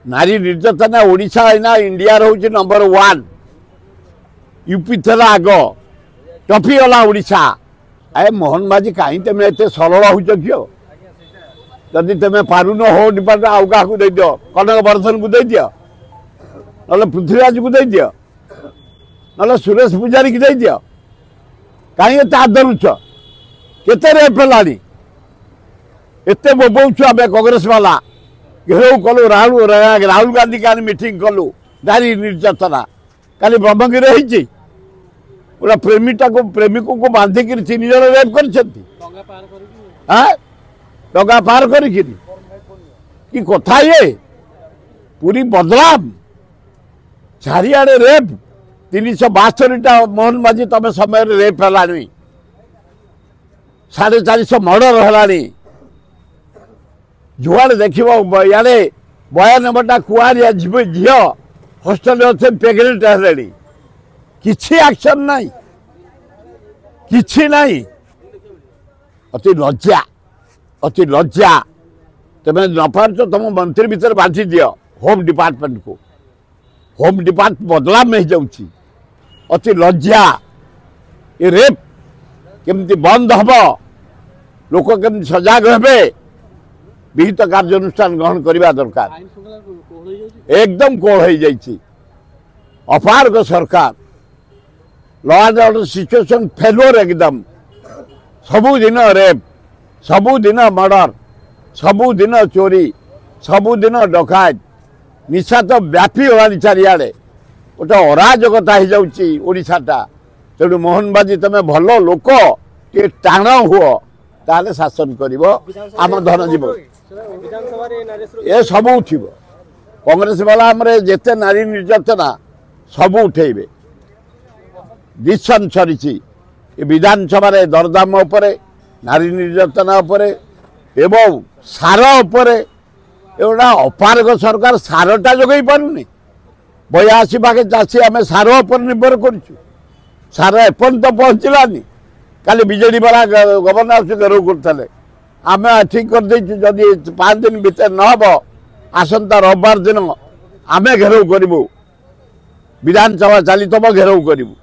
नारी निर्यातना ओडिशा है इंडिया हूँ नंबर 1 यूपी थला आग टफी गला ओडिशा ए मोहन माझी कहीं तुम एत सरल हो जदि तुम पारुन हो डिपार्ट आउ क्या दे दियो कनक वर्धन को दे दियो ना पृथ्वीराज को दे दियो ना सुरेश पूजारी की दे दियो कहीं आदरुच केते रेप है एत बोबाऊ आम कांग्रेस वाला घेराव कलु राहुल गांधी का मीटिंग कलु नारी निर्यातना काली ब्रह्मगिरी होती पूरा प्रेमीटा को प्रेमिकों को बांधिक 3 जन रेप कर डगा पार कर कथा ये पूरी बदलाम चारिआडे रेप 372टा मोहन माझी तुम समय रेप है 450 मर्डर है जुआड़े देख इे 92टा कुआरिया झी हॉस्टल अच्छे प्रेगनेंट है किसी एक्शन नहीं किसी नहीं अति लज्जा तुम्हें न पार्च तुम मंत्री भीतर बांटी दियो होम डिपार्टमेंट को होम डिपार्टमेंट बदलाम हो जाऊँगी अति लज्जा ये रेप केमती बंद हम लोक केमती सजग हे विहित कार्यानुष्ठान ग्रहण करने दरकार एकदम कोल हो जाइए अपारग सरकार law and order situation failure एकदम सबुदिन रेप सबुदिन मर्डर सबुदिन चोरी सबुदिन डकायत निशा तो व्यापी गलानी चारिआडे गोटे अराजकता हो जाशाटा तेणु मोहन माझी तुम भल लोक टे टाण हुओ ताले शासन कर आम धन जीव ये सब उठ कांग्रेस वाला आम जिते नारी निर्यातना सब उठेबे डिसिशन सरी विधानसभा दरदाम नारी निर्यातना एवं सार एगोटा अपारग सरकार सारटा जोगई पारुनी 82 भागे चाषी आम सार निर्भर करूँ सार एपर्यंत पहुँचलानी काली बीजेडी वाला गवर्नर हाउस घेराव करते आम ठीक कर जदि 5 दिन भीतर नहब आसंता रविवार दिन आम घेराव करूँ विधानसभा चली तब घेराव करूँ